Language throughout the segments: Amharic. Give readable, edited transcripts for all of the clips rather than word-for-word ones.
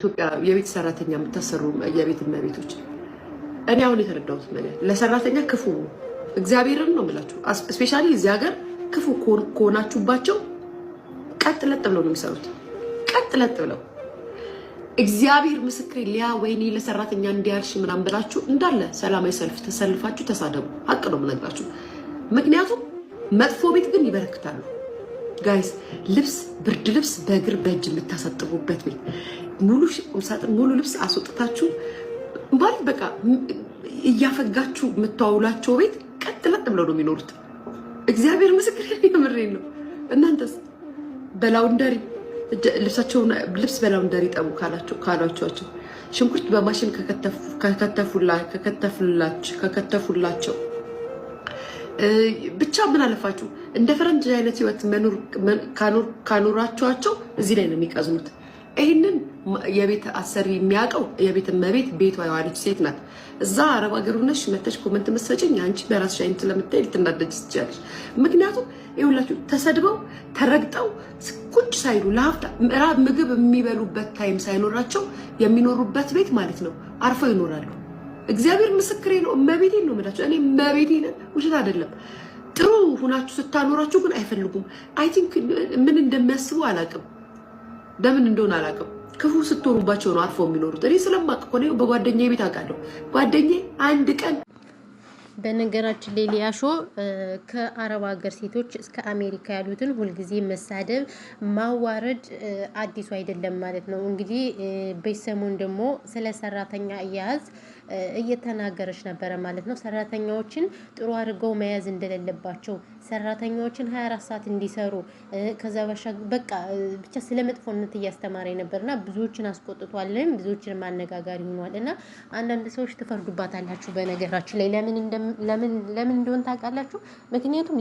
ኢትዮጵያ የቤት ሰራተኛ የምታሰሩ የቤት እመቤቶች እኔ አሁን የተረዳሁት ማለት ለሰራተኛ ክፉ እግዚአብሔርን ነው የምላችሁ። ስፔሻሊ እዚህ ሀገር ክፉ ከሆናችሁባቸው ቀጥ ለጥ ብለው ነው የሚሰሩት። ቀጥ ለጥ ብለው እግዚአብሔር ምስክሬ ሊያ ወይኔ ለሰራተኛ እንዲያልሽ ምናምን ብላችሁ እንዳለ ሰላማዊ ሰልፍ ተሰልፋችሁ ተሳደቡ። ሀቅ ነው የምነግራችሁ። ምክንያቱም መጥፎ ቤት ግን ይበረክታሉ። ጋይስ ልብስ ብርድ ልብስ በእግር በእጅ የምታሳጥቡበት ቤት ሙሉ ልብስ አስወጥታችሁ ማለት በቃ እያፈጋችሁ የምታውላቸው ቤት ቀጥ ለጥ ብለው ነው የሚኖሩት። እግዚአብሔር ምስክር የምሬን ነው። እናንተስ በላውንደሪ ልብስ በላውንደሪ ጠቡ ካሏቸው ሽንኩርት በማሽን ከከተፉላቸው ብቻ ምን አለፋችሁ እንደ ፈረንጅ አይነት ህይወት ካኖራቸዋቸው እዚህ ላይ ነው የሚቀዝኑት። ይህንን የቤት አሰሪ የሚያውቀው የቤት እመቤት ቤቷ የዋለች ሴት ናት። እዛ አረብ ሀገር ሆነሽ መተሽ ኮመንት መስጠኝ አንቺ በራስሽ አይነት ስለምታይ ልትናደጅ ትችያለሽ። ምክንያቱም ይኸውላችሁ ተሰድበው ተረግጠው ቁጭ ሳይሉ ለሀፍታ ምዕራብ ምግብ የሚበሉበት ታይም ሳይኖራቸው የሚኖሩበት ቤት ማለት ነው አርፈው ይኖራሉ። እግዚአብሔር ምስክሬ ነው። እመቤቴን ነው የምላችሁ። እኔ እመቤቴን ውሸት አይደለም። ጥሩ ሁናችሁ ስታኖራችሁ ግን አይፈልጉም። አይ ቲንክ ምን እንደሚያስቡ አላውቅም፣ ለምን እንደሆነ አላውቅም። ክፉ ስትሆኑባቸው ነው አርፈው የሚኖሩት። እኔ ስለማውቅ እኮ ነው። በጓደኛዬ ቤት አውቃለሁ። ጓደኛዬ አንድ ቀን በነገራችን ላይ ሊያሾ ከአረብ ሀገር ሴቶች እስከ አሜሪካ ያሉትን ሁልጊዜ መሳደብ ማዋረድ አዲሱ አይደለም ማለት ነው። እንግዲህ በሰሞን ደግሞ ስለ ሰራተኛ አያያዝ እየተናገረች ነበረ ማለት ነው። ሰራተኛዎችን ጥሩ አድርገው መያዝ እንደሌለባቸው፣ ሰራተኛዎችን 24 ሰዓት እንዲሰሩ ከዛ ባሻገር በቃ ብቻ ስለ መጥፎነት እያስተማረ ነበርና ብዙዎችን አስቆጥቷልም፣ ብዙዎችን ማነጋጋሪ ሆኗል። እና አንዳንድ ሰዎች ትፈርዱባታላችሁ በነገራችን ላይ ለምን እንደሆነ ታውቃላችሁ? ምክንያቱም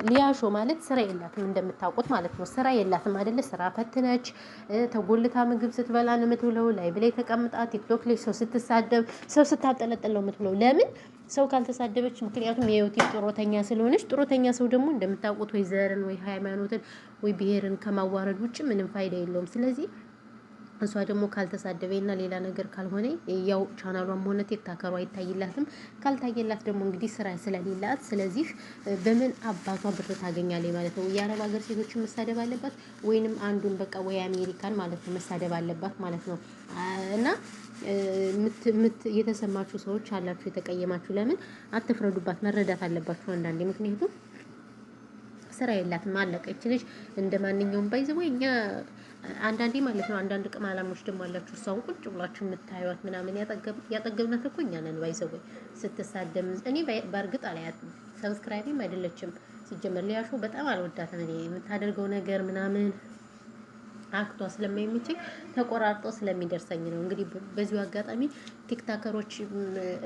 ሊያሾ ማለት ስራ የላትም እንደምታውቁት ማለት ነው። ስራ የላትም አይደለ? ስራ ፈትነች ተጎልታ ምግብ ስትበላ ነው የምትውለው። ላይ ብላይ ተቀምጣ ቲክቶክ ላይ ሰው ስትሳደብ ሰው ስታጠለጥል ነው የምትውለው። ለምን ሰው ካልተሳደበች? ምክንያቱም የዩቲዩብ ጥሮተኛ ስለሆነች። ጥሮተኛ ሰው ደግሞ እንደምታውቁት ወይ ዘርን ወይ ሃይማኖትን ወይ ብሔርን ከማዋረድ ውጭ ምንም ፋይዳ የለውም። ስለዚህ እሷ ደግሞ ካልተሳደበና ሌላ ነገር ካልሆነ ያው ቻናሏም ሆነ ቲክታከሯ አይታይላትም። ካልታየላት ደግሞ እንግዲህ ስራ ስለሌላት ስለዚህ በምን አባቷ ብር ታገኛለች ማለት ነው። የአረብ ሀገር ሴቶችን መሳደብ አለባት ወይንም አንዱን በቃ ወይ አሜሪካን ማለት ነው መሳደብ አለባት ማለት ነው። እና የተሰማችሁ ሰዎች አላችሁ የተቀየማችሁ፣ ለምን አትፍረዱባት? መረዳት አለባችሁ አንዳንዴ። ምክንያቱም ስራ የላትም አለቀች ልጅ እንደ ማንኛውም ባይዘው እኛ አንዳንዴ ማለት ነው። አንዳንድ ቅማላሞች ደግሞ አላችሁ እሷን ቁጭ ብላችሁ የምታዩት ምናምን ያጠገብናት እኮ እኛ ነን ባይዘው ስትሳደም። እኔ በእርግጥ አላያትም፣ ሰብስክራይብም አይደለችም ሲጀመር። ሊያሾ በጣም አልወዳትም እኔ የምታደርገው ነገር ምናምን አክቷ ስለማይመቸኝ ተቆራርጦ ስለሚደርሰኝ ነው። እንግዲህ በዚሁ አጋጣሚ ቲክታከሮች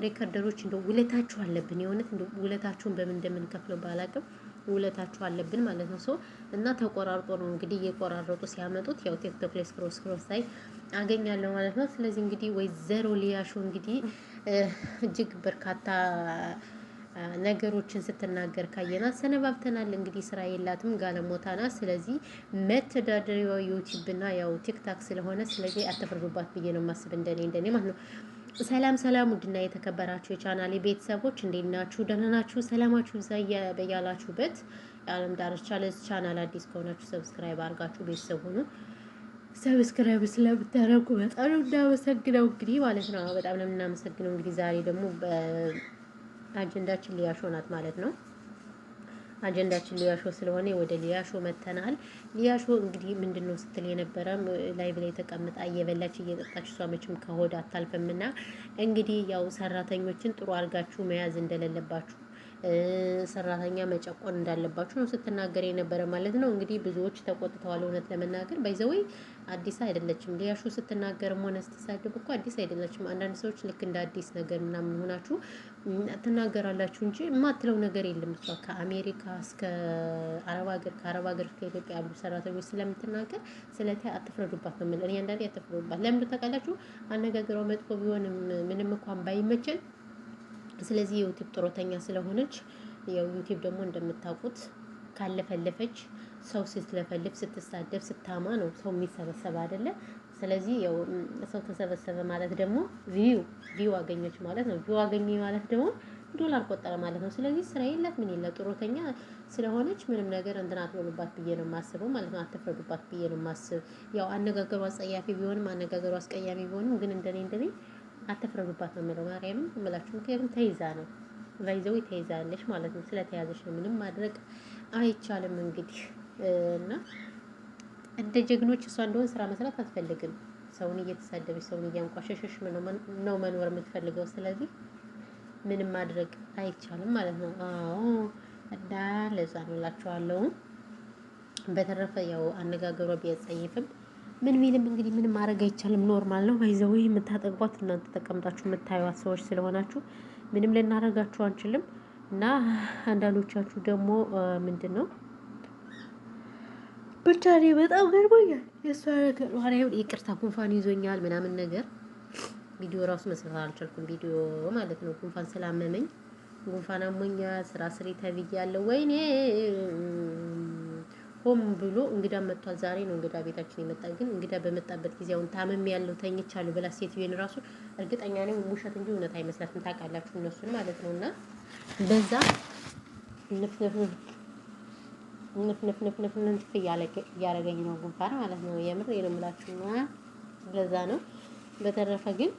ሪከርደሮች እንደው ውለታችሁ አለብን። የሆነት እንደው ውለታችሁን በምን እንደምንከፍለው ባላቅም ውለታችሁ አለብን ማለት ነው። እና ተቆራርጦ ነው እንግዲህ እየቆራረጡ ሲያመጡት ያው ቲክቶክ ላይ ስክሮል ሳይ አገኛለሁ ማለት ነው። ስለዚህ እንግዲህ ወይዘሮ ሊያሾ እንግዲህ እጅግ በርካታ ነገሮችን ስትናገር ካየናት ሰነባብተናል። እንግዲህ ስራ የላትም ጋለሞታ ናት። ስለዚህ መተዳደሪያው ዩቲዩብ እና ያው ቲክታክ ስለሆነ ስለዚህ አትፍርዱባት ብዬ ነው ማስብ እንደኔ ማለት ነው። ሰላም ውድና የተከበራችሁ የቻናሌ ቤተሰቦች እንዴት ናችሁ? ደህና ናችሁ? ሰላማችሁ ይብዛ በያላችሁበት የዓለም ዳርቻ። ለዚህ ቻናል አዲስ ከሆናችሁ ሰብስክራይብ አድርጋችሁ ቤተሰብ ሁኑ። ሰብስክራይብ ስለምታደርጉ በጣም ነው እናመሰግነው እንግዲህ ማለት ነው። በጣም ነው እናመሰግነው። እንግዲህ ዛሬ ደግሞ አጀንዳችን ሊያሾ ናት ማለት ነው። አጀንዳችን ሊያሾ ስለሆነ ወደ ሊያሾ መተናል። ሊያሾ እንግዲህ ምንድነው ስትል የነበረ ላይቭ ላይ ተቀምጣ እየበላች እየጠጣች እሷ መቼም ከሆድ አታልፍምና እንግዲህ ያው ሰራተኞችን ጥሩ አድርጋችሁ መያዝ እንደሌለባችሁ ሰራተኛ መጨቆን እንዳለባችሁ ነው ስትናገር የነበረ ማለት ነው። እንግዲህ ብዙዎች ተቆጥተዋል። እውነት ለመናገር ባይዘወይ አዲስ አይደለችም ሊያሾ ስትናገርም ሆነ ስትሳደብ እኮ አዲስ አይደለችም። አንዳንድ ሰዎች ልክ እንደ አዲስ ነገር ምናምን ሆናችሁ ትናገራላችሁ እንጂ የማትለው ነገር የለም። እሷ ከአሜሪካ እስከ አረብ ሀገር ከአረብ ሀገር እስከ ኢትዮጵያ ያሉ ሰራተኞች ስለምትናገር ስለዚህ አትፍረዱባት ነው የምልህ። እኔ አንዳንዴ አትፍረዱባት። ለምን ታውቃላችሁ? አነጋገሯ መጥፎ ቢሆንም ምንም እንኳን ባይመቸን ስለዚህ ዩቲዩብ ጥሮተኛ ስለሆነች ያው ዩቲዩብ ደግሞ እንደምታውቁት ካለፈለፈች ሰው ስትለፈልፍ ስትሳደብ ስታማ ነው ሰው የሚሰበሰብ አይደለ? ስለዚህ ያው ሰው ተሰበሰበ ማለት ደግሞ ቪው አገኘች ማለት ነው። ቪው አገኘ ማለት ደግሞ ዶላር ቆጠረ ማለት ነው። ስለዚህ ስራ የላት ምን የላት ጡረተኛ ስለሆነች ምንም ነገር እንትን አትበሉባት ብዬ ነው የማስበው ማለት ነው። አትፍረዱባት ብዬ ነው የማስብ። ያው አነጋገሩ አጸያፊ ቢሆንም አነጋገሩ አስቀያሚ ቢሆንም ግን እንደኔ አትፍረዱባት ነው የምለው። ማርያምን እምላችሁ ምክንያቱም ተይዛ ነው ቫይዘው ተይዛለች ማለት ነው። ስለተያዘች ነው ምንም ማድረግ አይቻልም እንግዲህ እና እንደ ጀግኖች እሷ እንደሆነ ስራ መስራት አትፈልግም። ሰውን እየተሳደበች ሰውን እያንቋሸሸሽ ነው መኖር የምትፈልገው። ስለዚህ ምንም ማድረግ አይቻልም ማለት ነው። አዎ እና ለዛ ነው እላችኋለሁ። በተረፈ ያው አነጋገሯ ቢያጸይፍም ምን ቢልም እንግዲህ ምንም ማድረግ አይቻልም። ኖርማል ነው። ባይዘው የምታጠግቧት እናንተ ተቀምጣችሁ የምታዩት ሰዎች ስለሆናችሁ ምንም ልናረጋችሁ አንችልም። እና አንዳንዶቻችሁ ደግሞ ምንድነው ብቻ እኔ በጣም ገርሞኛል የእሷ ነገር። ማርያምን ይቅርታ ጉንፋን ይዞኛል ምናምን ነገር ቪዲዮ ራሱ መስራት አልቻልኩም። ቪዲዮ ማለት ነው ጉንፋን ስላመመኝ ጉንፋን አሞኛል። ስራ ስሪ ተብያለሁ። ወይኔ ሆም ብሎ እንግዳ መጥቷል። ዛሬ ነው እንግዳ ቤታችን የመጣ። ግን እንግዳ በመጣበት ጊዜ አሁን ታመም ያለው ተኝቻለሁ ብላ ሴትዮን ራሱ እርግጠኛ ነኝ ውሸት እንጂ እውነት አይመስላትም። ታውቃላችሁ እነሱን ማለት ነውና በዛ ንፍ እያረገኝ ነው ጉንፋን ማለት ነው። የምር ነው የምላችሁና ለዛ ነው። በተረፈ ግን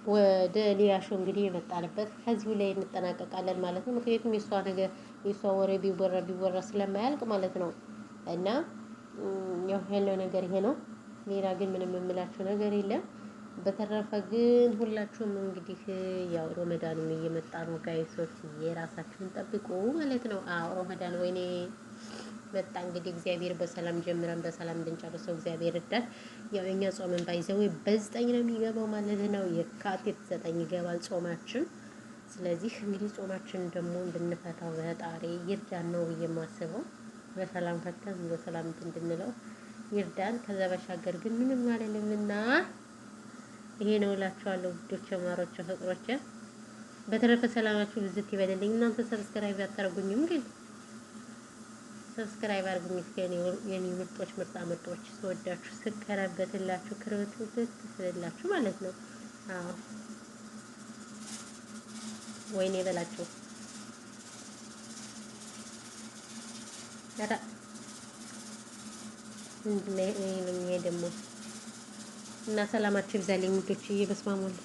ወደ ሊያሾ እንግዲህ የመጣንበት ከዚሁ ላይ እንጠናቀቃለን ማለት ነው። ምክንያቱም የሷ ወሬ ቢወራ ስለማያልቅ ማለት ነው። እና ያው ያለው ነገር ይሄ ነው። ሌላ ግን ምንም የምላችሁ ነገር የለም። በተረፈ ግን ሁላችሁም እንግዲህ ያው ረመዳንም እየመጣ ነው ጋይሶች፣ የራሳችሁን ጠብቁ ማለት ነው። አዎ ረመዳን ወይኔ መጣ እንግዲህ እግዚአብሔር በሰላም ጀምረን በሰላም እንድንጨርሰው እግዚአብሔር እርዳን። ያው የኛ ጾምን ባይዘው በ9 ነው የሚገባው ማለት ነው። የካቲት 9 ይገባል ጾማችን። ስለዚህ እንግዲህ ጾማችን ደግሞ እንድንፈታው ፈጣሪ ይርዳን ነው የማስበው። በሰላም ፈተን በሰላም እንድንለው ይርዳን። ከዛ ባሻገር ግን ምንም አይደለምና ይሄ ነው እላችኋለሁ ውዶቼ፣ ማሮቼ፣ ፍቅሮቼ። በተረፈ ሰላማችሁ ብዝት ይበልልኝ። እናንተ ሰብስክራይብ አታርጉኝም ግን ሰብስክራይብ አድርጉኝ እስኪ የኔ ምርጦች ምርጦች ስወዳችሁ ስከረበትላችሁ ክርብት ስለላችሁ ማለት ነው። አዎ ወይኔ በላችሁ አታ እንዴ ደግሞ እና ሰላማችሁ ይብዛልኝ ውዶችዬ። በስመ አብ ወልድ